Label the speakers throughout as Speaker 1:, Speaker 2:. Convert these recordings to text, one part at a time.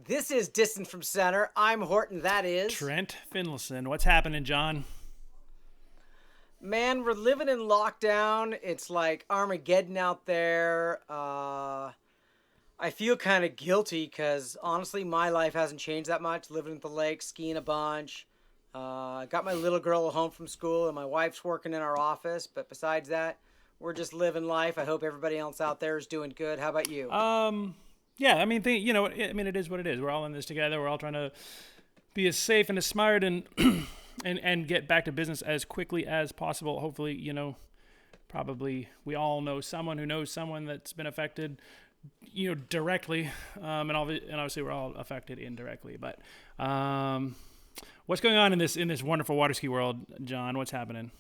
Speaker 1: This is Distant from Center. I'm Horton. That is
Speaker 2: Trent Finlayson. What's happening, John?
Speaker 1: Man, we're living in lockdown. It's like Armageddon out there. I feel kind of guilty because honestly, my life hasn't changed that much. Living at the lake, skiing a bunch. Got my little girl home from school, and my wife's working in our office. But besides that, we're just living life. I hope everybody else out there is doing good. How about you?
Speaker 2: Yeah, I mean, it is what it is. We're all in this together. We're all trying to be as safe and as smart and and get back to business as quickly as possible. Hopefully, probably we all know someone who knows someone that's been affected, directly, and obviously we're all affected indirectly. But what's going on in this wonderful water ski world, John? What's happening?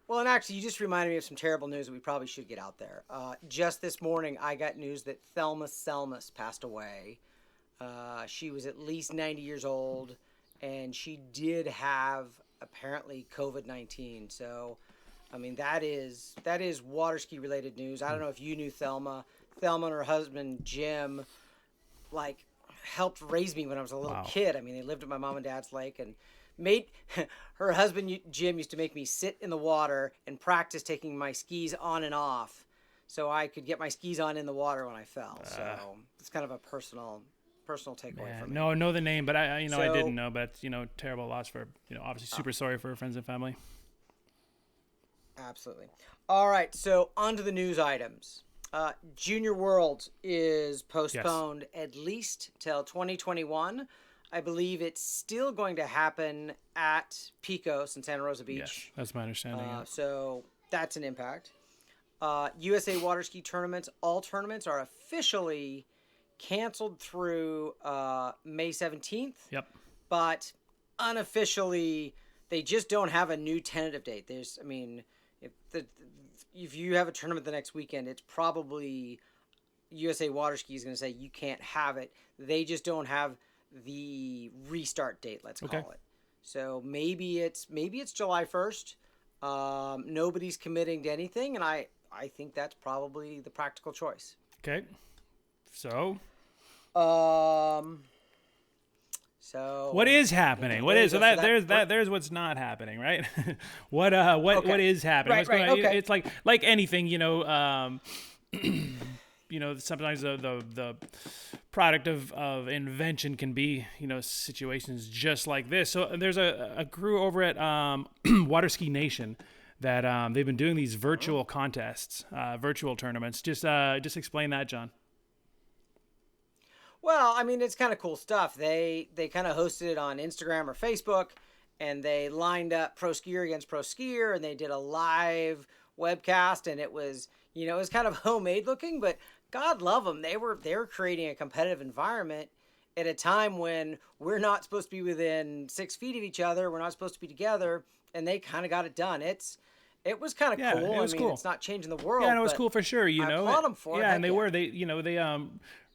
Speaker 1: Well, and actually, you just reminded me of some terrible news that we probably should get out there. Just this morning, I got news that Thelma Selmas passed away. She was at least 90 years old, and she did have, apparently, COVID-19. So, I mean, that is water ski related news. I don't know if you knew Thelma. Thelma and her husband, Jim, helped raise me when I was a little kid. I mean, they lived at my mom and dad's lake, and her husband Jim used to make me sit in the water and practice taking my skis on and off so I could get my skis on in the water when I fell. So it's kind of a personal takeaway for me.
Speaker 2: No, I know the name, but I didn't know, but terrible loss for, obviously super sorry for her friends and family.
Speaker 1: Absolutely. All right, so on to the news items. Junior World is postponed at least till 2021. I believe it's still going to happen at Picos in Santa Rosa Beach.
Speaker 2: Yes, that's my understanding.
Speaker 1: So that's an impact. USA Water Ski tournaments, all tournaments are officially canceled through May 17th.
Speaker 2: Yep.
Speaker 1: But unofficially, they just don't have a new tentative date. If you have a tournament the next weekend, it's probably USA Water Ski is going to say you can't have it. They just don't have the restart date, let's call it. So maybe it's July 1st. Nobody's committing to anything, and I think that's probably the practical choice.
Speaker 2: Okay. So what is happening? There's what's not happening, right? What is happening? What's going on?
Speaker 1: Okay.
Speaker 2: It's like anything, sometimes the product of invention can be, situations just like this. So there's a crew over at Water Ski Nation that they've been doing these virtual contests, virtual tournaments. Just explain that, John.
Speaker 1: Well, I mean, it's kind of cool stuff. They kind of hosted it on Instagram or Facebook, and they lined up pro skier against pro skier, and they did a live webcast, and it was kind of homemade looking, but God love them. They were creating a competitive environment at a time when we're not supposed to be within 6 feet of each other. We're not supposed to be together, and they kind of got it done. It was kind of cool.
Speaker 2: It was cool.
Speaker 1: It's not changing the world.
Speaker 2: Yeah, no, it was cool for sure.
Speaker 1: I applaud them for it.
Speaker 2: Yeah, and they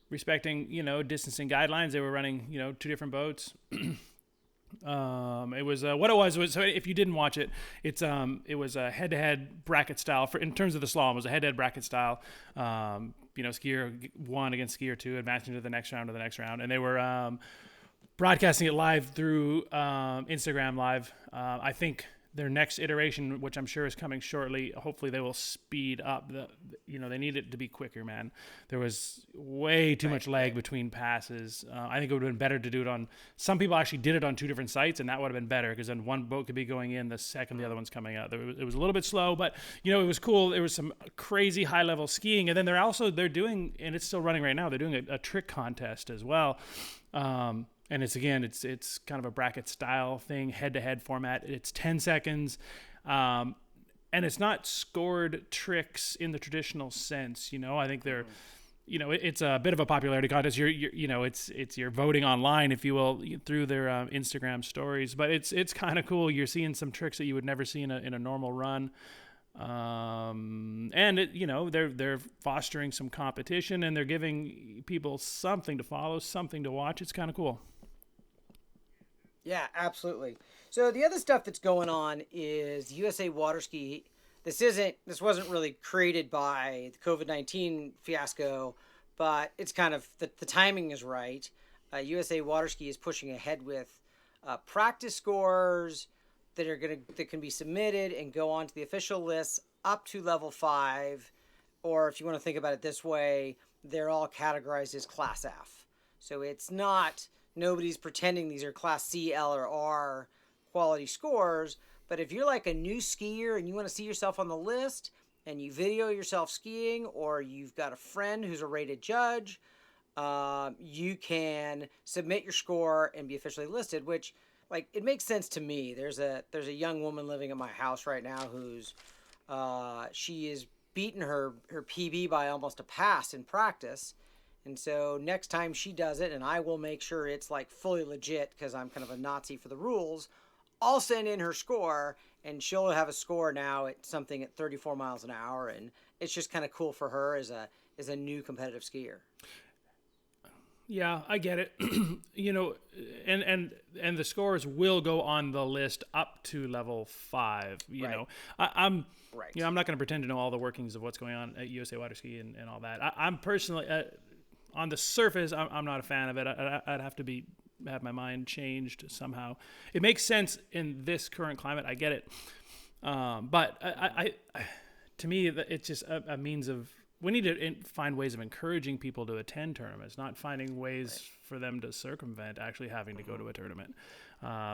Speaker 2: respecting, distancing guidelines. They were running, two different boats. It was what it was. So if you didn't watch it, it was a head-to-head bracket style in terms of the slalom. It was a head-to-head bracket style. Skier 1 against skier 2, advancing to the next round, and they were broadcasting it live through Instagram Live. I think their next iteration, which I'm sure is coming shortly, hopefully they will speed up they need it to be quicker, man. There was way too much lag between passes. I think it would have been better to do it on, some people actually did it on 2 different sites, and that would have been better because then one boat could be going in the second the other one's coming out. It was a little bit slow, but it was cool. There was some crazy high level skiing, and then they're doing, and it's still running right now, they're doing a trick contest as well. And it's kind of a bracket style thing, head-to-head format. It's 10 seconds, and it's not scored tricks in the traditional sense. I think they're, it's a bit of a popularity contest. You're voting online, if you will, through their Instagram stories. But it's kind of cool. You're seeing some tricks that you would never see in a normal run. And they're fostering some competition, and they're giving people something to follow, something to watch. It's kind of cool.
Speaker 1: Yeah, absolutely. So the other stuff that's going on is USA Water Ski. This wasn't really created by the COVID-19 fiasco, but it's kind of the timing is right. USA Water Ski is pushing ahead with practice scores that can be submitted and go onto the official list up to level 5, or if you want to think about it this way, they're all categorized as Class F. So it's not, nobody's pretending these are Class C, L, or R quality scores. But if you're like a new skier and you want to see yourself on the list and you video yourself skiing, or you've got a friend who's a rated judge, you can submit your score and be officially listed, which, like, it makes sense to me. There's a young woman living at my house right now who's she is beaten her PB by almost a pass in practice. And so next time she does it, and I will make sure it's like fully legit because I'm kind of a Nazi for the rules, I'll send in her score, and she'll have a score now at something at 34 miles an hour, and it's just kind of cool for her as a new competitive skier.
Speaker 2: Yeah, I get it. And the scores will go on the list up to level 5. I'm
Speaker 1: Right.
Speaker 2: I'm not going to pretend to know all the workings of what's going on at USA Water Ski and all that. I'm personally, on the surface, I'm not a fan of it. I'd have to have my mind changed somehow. It makes sense in this current climate. I get it, but I to me, it's just a means of. We need to find ways of encouraging people to attend tournaments, not finding ways for them to circumvent actually having to go to a tournament.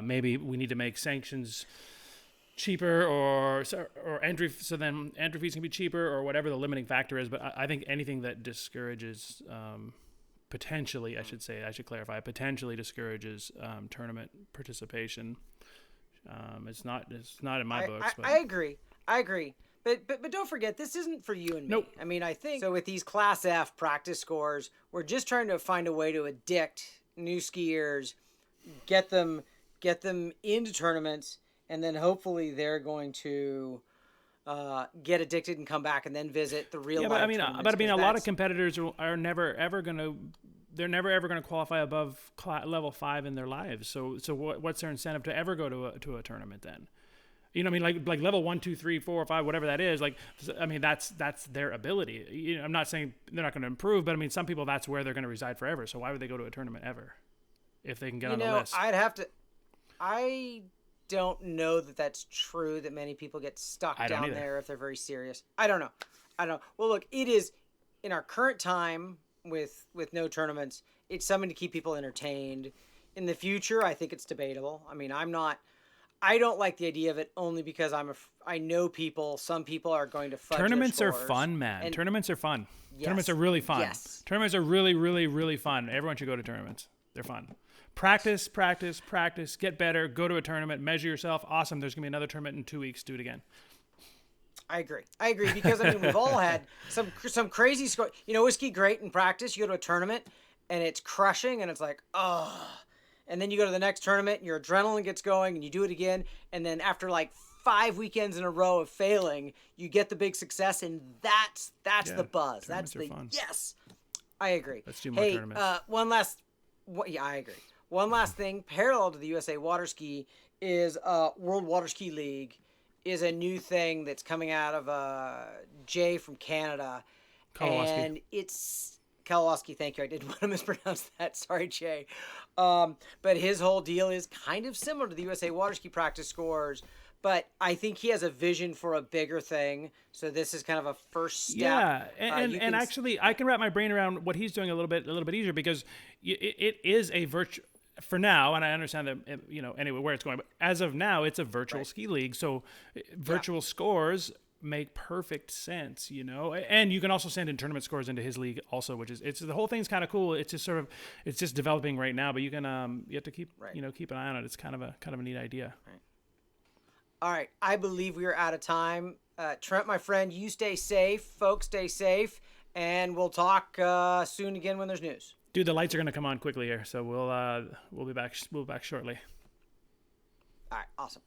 Speaker 2: Maybe we need to make sanctions cheaper, or entry, so then entry fees can be cheaper, or whatever the limiting factor is. But I think anything that discourages, potentially, I should clarify, potentially discourages tournament participation. It's not in my books. But.
Speaker 1: I agree. But don't forget, this isn't for you and me.
Speaker 2: Nope.
Speaker 1: I mean, I think so with these Class F practice scores, we're just trying to find a way to addict new skiers, get them into tournaments, and then hopefully they're going to get addicted and come back and then visit the real.
Speaker 2: Yeah,
Speaker 1: life
Speaker 2: but I mean, a lot of competitors are never ever going to qualify above level 5 in their lives. So what's their incentive to ever go to a tournament then? You know what I mean? Like level 1, 2, 3, 4, 5, whatever that is. Like, I mean, that's their ability. I'm not saying they're not going to improve, but I mean, some people, that's where they're going to reside forever. So why would they go to a tournament ever if they can get on the list?
Speaker 1: I don't know that that's true, that many people get stuck down there if they're very serious. I don't know. Well, look, it is in our current time with no tournaments, it's something to keep people entertained. In the future, I think it's debatable. I mean, I don't like the idea of it only because I know some people are going to fudge
Speaker 2: Tournaments
Speaker 1: their
Speaker 2: are
Speaker 1: scores.
Speaker 2: fun, man. Tournaments are fun.
Speaker 1: Yes.
Speaker 2: Tournaments are really fun.
Speaker 1: Yes.
Speaker 2: Tournaments are really, really, really fun. Everyone should go to tournaments. They're fun. Practice, get better, go to a tournament, measure yourself. Awesome. There's going to be another tournament in 2 weeks. Do it again.
Speaker 1: I agree because I mean, we've all had some crazy score. We ski great in practice. You go to a tournament and it's crushing and it's like, oh. And then you go to the next tournament and your adrenaline gets going and you do it again. And then after like 5 weekends in a row of failing, you get the big success, and that's the buzz. That's the
Speaker 2: fun.
Speaker 1: Yes. I agree.
Speaker 2: Let's do more tournaments.
Speaker 1: I agree. One last thing, parallel to the USA Water Ski is World Water Ski League is a new thing that's coming out of Jay from Canada.
Speaker 2: Kowalski.
Speaker 1: And it's Kowalski, thank you. I didn't want to mispronounce that. Sorry, Jay. But his whole deal is kind of similar to the USA Water Ski practice scores, but I think he has a vision for a bigger thing. So this is kind of a first step.
Speaker 2: Yeah, and actually, I can wrap my brain around what he's doing a little bit easier, because it is a virtual. For now, and I understand that, anyway, where it's going, but as of now, it's a virtual ski league. So virtual scores make perfect sense, and you can also send in tournament scores into his league also, which is, the whole thing's kind of cool. It's just it's just developing right now, but you can, you have to keep, keep an eye on it. It's kind of a neat idea.
Speaker 1: Right. All right. I believe we are out of time. Trent, my friend, you stay safe. Folks, stay safe. And we'll talk soon again when there's news.
Speaker 2: Dude, the lights are going to come on quickly here, so we'll be back shortly.
Speaker 1: All right, awesome.